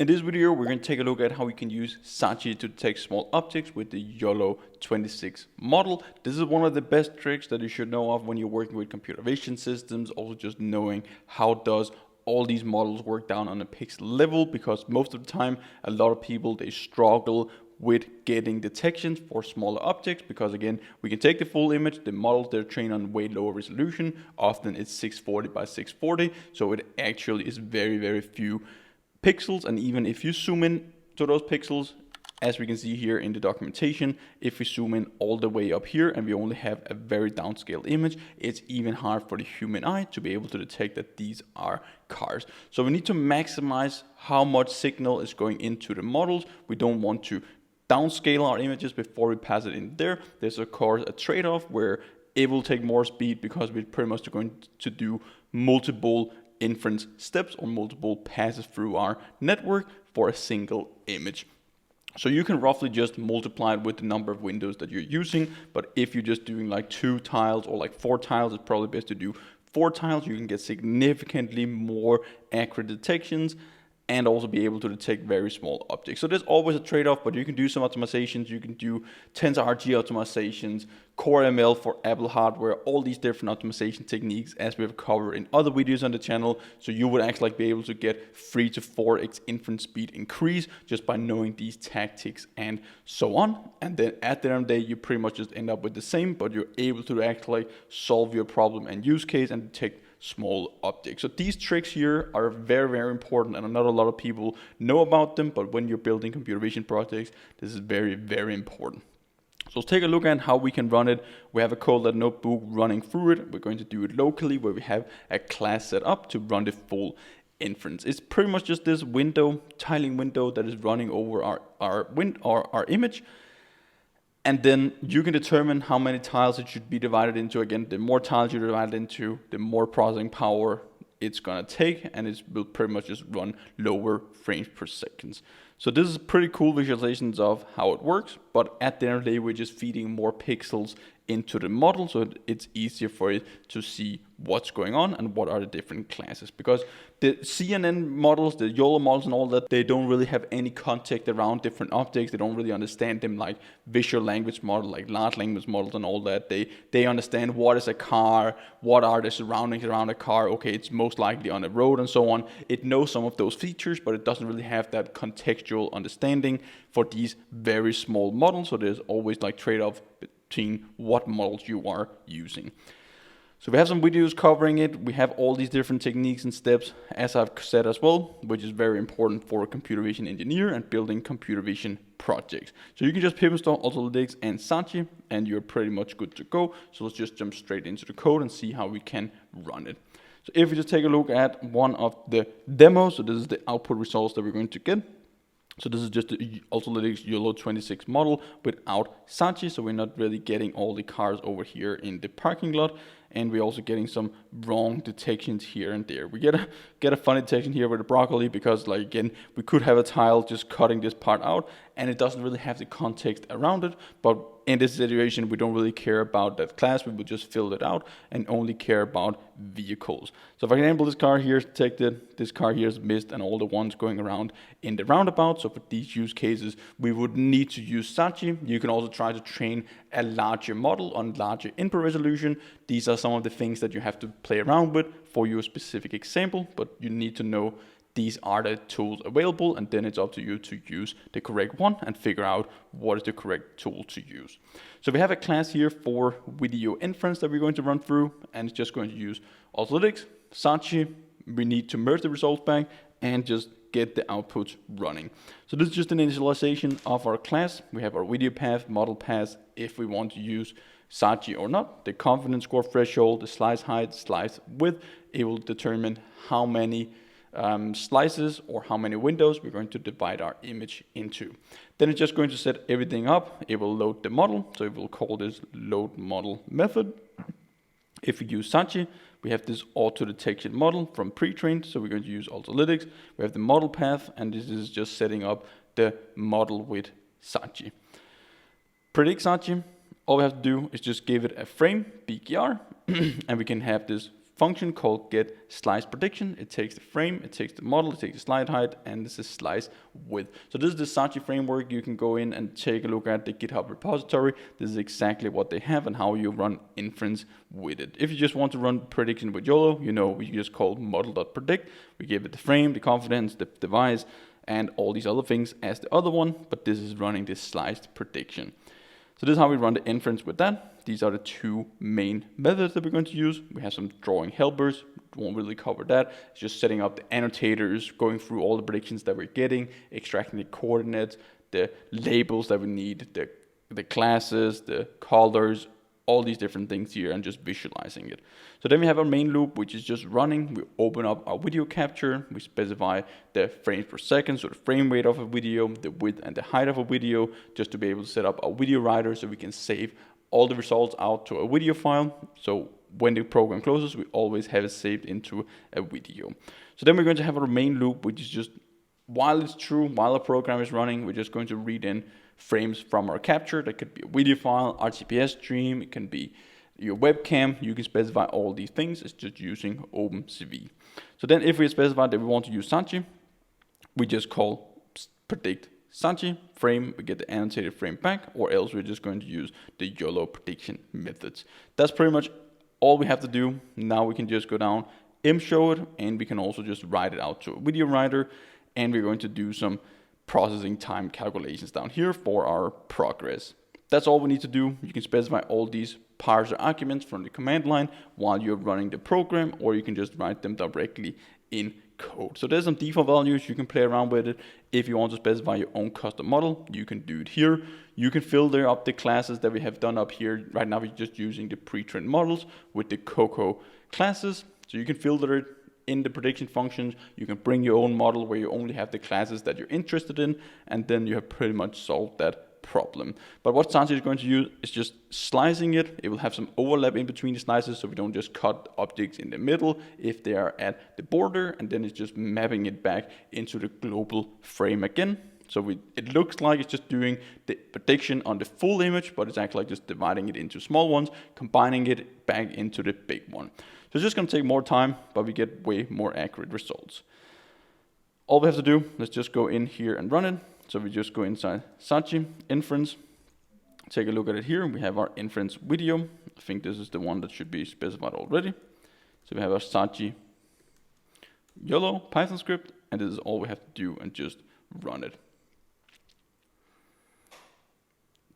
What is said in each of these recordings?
In this video, we're going to take a look at how we can use SAHI to detect small objects with the YOLO26 model. This is one of the best tricks that you should know of when you're working with computer vision systems, also just knowing how does all these models work down on a pixel level, because most of the time, a lot of people, they struggle with getting detections for smaller objects, because again, we can take the full image, the models, they're trained on way lower resolution, often it's 640 by 640, so it actually is very, very few pixels. And even if you zoom in to those pixels, as we can see here in the documentation, if we zoom in all the way up here and we only have a very downscaled image, it's even hard for the human eye to be able to detect that these are cars. So we need to maximize how much signal is going into the models. We don't want to downscale our images before we pass it in there. There's of course a trade-off where it will take more speed because we're pretty much going to do multiple inference steps or multiple passes through our network for a single image. So you can roughly just multiply it with the number of windows that you're using, but if you're just doing like 2 tiles or like 4 tiles, it's probably best to do 4 tiles. You can get significantly more accurate detections and also be able to detect very small objects. So there's always a trade-off, but you can do some optimizations. You can do TensorRT optimizations, Core ML for Apple hardware, all these different optimization techniques as we have covered in other videos on the channel. So you would actually be able to get 3 to 4x inference speed increase just by knowing these tactics and so on. And then at the end of the day, you pretty much just end up with the same, but you're able to actually solve your problem and use case and detect small objects. So these tricks here are very, very important, and not a lot of people know about them, but when you're building computer vision projects, this is very, very important. So let's take a look at how we can run it. We have a code notebook running through it. We're going to do it locally where we have a class set up to run the full inference. It's pretty much just this window, tiling window that is running over our image. And then you can determine how many tiles it should be divided into. Again, the more tiles you divide it into, the more processing power it's gonna take, and it will pretty much just run lower frames per second. So this is pretty cool visualizations of how it works, but at the end of the day, we're just feeding more pixels into the model, so it's easier for it to see what's going on and what are the different classes. Because the CNN models, the YOLO models and all that, they don't really have any context around different objects. They don't really understand them like visual language model, like large language models and all that. They understand what is a car, what are the surroundings around a car, okay, it's most likely on a road and so on. It knows some of those features, but it doesn't really have that contextual understanding for these very small models. So there's always like trade-off between what models you are using. So we have some videos covering it. We have all these different techniques and steps, as I've said as well, which is very important for a computer vision engineer and building computer vision projects. So you can just pip install Ultralytics and SAHI, and you're pretty much good to go. So let's just jump straight into the code and see how we can run it. So if we just take a look at one of the demos, so this is the output results that we're going to get. So this is just the Ultralytics YOLO26 model without SAHI, so we're not really getting all the cars over here in the parking lot, and we're also getting some wrong detections here and there. We get a funny detection here with the broccoli because, like, again, we could have a tile just cutting this part out, and it doesn't really have the context around it, but in this situation, we don't really care about that class. We will just fill it out and only care about vehicles. So if I can enable this car here detected, this car here is missed, and all the ones going around in the roundabout. So for these use cases, we would need to use SAHI. You can also try to train a larger model on larger input resolution. These are some of the things that you have to play around with for your specific example, but you need to know these are the tools available, and then it's up to you to use the correct one and figure out what is the correct tool to use. So we have a class here for video inference that we're going to run through, and it's just going to use Ultralytics, SAHI. We need to merge the results back and just get the outputs running. So this is just an initialization of our class. We have our video path, model path, if we want to use SAHI or not, the confidence score threshold, the slice height, slice width. It will determine how many slices or how many windows we're going to divide our image into. Then it's just going to set everything up. It will load the model, so it will call this load model method. If we use SAHI, we have this auto detection model from pre-trained, so we're going to use Ultralytics. We have the model path, and this is just setting up the model with SAHI. Predict SAHI, all we have to do is just give it a frame, BKR, and we can have this function called get slice prediction. It takes the frame, it takes the model, it takes the slide height, and this is slice width. So this is the SAHI framework. You can go in and take a look at the GitHub repository. This is exactly what they have and how you run inference with it. If you just want to run prediction with YOLO, you know, we just call model.predict. We give it the frame, the confidence, the device, and all these other things as the other one, but this is running this sliced prediction. So this is how we run the inference with that. These are the two main methods that we're going to use. We have some drawing helpers, won't really cover that. It's just setting up the annotators, going through all the predictions that we're getting, extracting the coordinates, the labels that we need, the classes, the colors, all these different things here, and just visualizing it. So then we have our main loop, which is just running. We open up our video capture. We specify the frames per second, so the frame rate of a video, the width and the height of a video, just to be able to set up our video writer so we can save all the results out to a video file. So when the program closes, we always have it saved into a video. So then we're going to have our main loop, which is just, while it's true, while the program is running, we're just going to read in frames from our capture. That could be a video file, RTPS stream, it can be your webcam. You can specify all these things. It's just using OpenCV. So then if we specify that we want to use SAHI, we just call predict SAHI frame, we get the annotated frame back, or else we're just going to use the YOLO prediction methods. That's pretty much all we have to do. Now we can just go down, show it, and we can also just write it out to a video writer, and we're going to do some processing time calculations down here for our progress. That's all we need to do. You can specify all these parser arguments from the command line while you're running the program, or you can just write them directly in code. So there's some default values. You can play around with it. If you want to specify your own custom model, you can do it here. You can filter up the classes that we have done up here. Right now we're just using the pre-trained models with the Coco classes. So you can filter it in the prediction functions. You can bring your own model where you only have the classes that you're interested in, and then you have pretty much solved that problem. But what SAHI is going to use is just slicing it. It will have some overlap in between the slices, so we don't just cut objects in the middle if they are at the border, and then it's just mapping it back into the global frame again. So it looks like it's just doing the prediction on the full image, but it's actually like just dividing it into small ones, combining it back into the big one. So it's just going to take more time, but we get way more accurate results. All we have to do, let's just go in here and run it. So we just go inside SAHI, Inference, take a look at it here. We have our Inference video. I think this is the one that should be specified already. So we have our SAHI YOLO Python script, and this is all we have to do and just run it.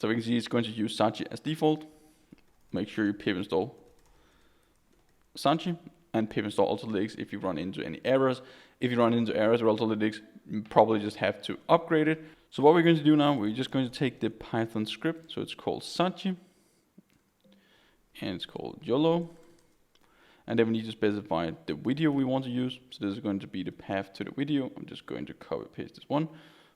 So we can see it's going to use SAHI as default. Make sure you pip install SAHI and pip install Ultralytics if you run into any errors. If you run into errors with Ultralytics, you probably just have to upgrade it. So what we're going to do now, we're just going to take the Python script. So it's called SAHI, and it's called YOLO. And then we need to specify the video we want to use. So this is going to be the path to the video. I'm just going to copy paste this one.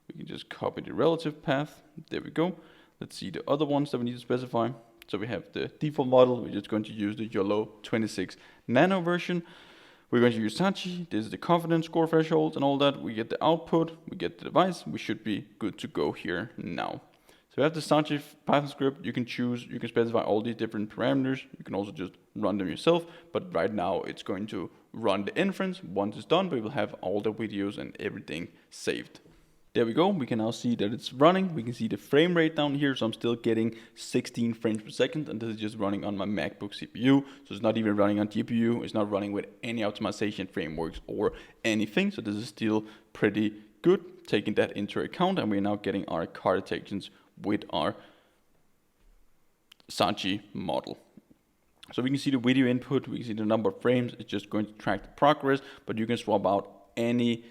We can just copy the relative path. There we go. Let's see the other ones that we need to specify. So we have the default model. We're just going to use the YOLO26 nano version. We're going to use SAHI. This is the confidence score threshold and all that. We get the output, we get the device. We should be good to go here now. So we have the SAHI Python script. You can choose, you can specify all these different parameters. You can also just run them yourself. But right now it's going to run the inference. Once it's done, we will have all the videos and everything saved. There we go. We can now see that it's running. We can see the frame rate down here. So I'm still getting 16 frames per second, and this is just running on my MacBook CPU. So it's not even running on GPU. It's not running with any optimization frameworks or anything. So this is still pretty good, taking that into account. And we're now getting our car detections with our SAHI model. So we can see the video input. We can see the number of frames. It's just going to track the progress, but you can swap out any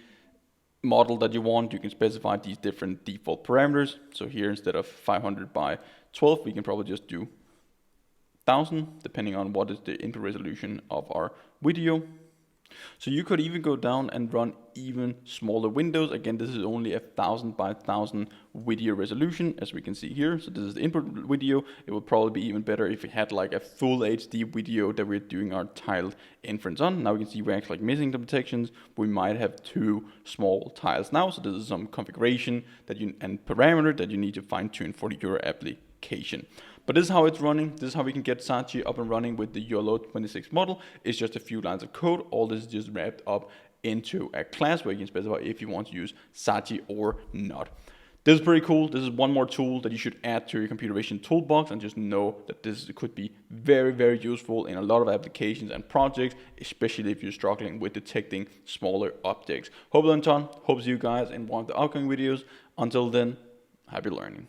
model that you want. You can specify these different default parameters. So here, instead of 500 by 12, we can probably just do 1000, depending on what is the input resolution of our video. So you could even go down and run even smaller windows. Again, this is only 1000 by 1000 video resolution, as we can see here. So this is the input video. It would probably be even better if we had like a full HD video that we're doing our tiled inference on. Now we can see we're actually missing the detections. We might have two small tiles now. So this is some configuration that and parameter that you need to fine tune for your application. But this is how it's running. This is how we can get SAHI up and running with the YOLO26 model. It's just a few lines of code. All this is just wrapped up into a class where you can specify if you want to use SAHI or not. This is pretty cool. This is one more tool that you should add to your computer vision toolbox, and just know that this could be very, very useful in a lot of applications and projects, especially if you're struggling with detecting smaller objects. Hope you learned a ton. Hope to see you guys in one of the upcoming videos. Until then, happy learning.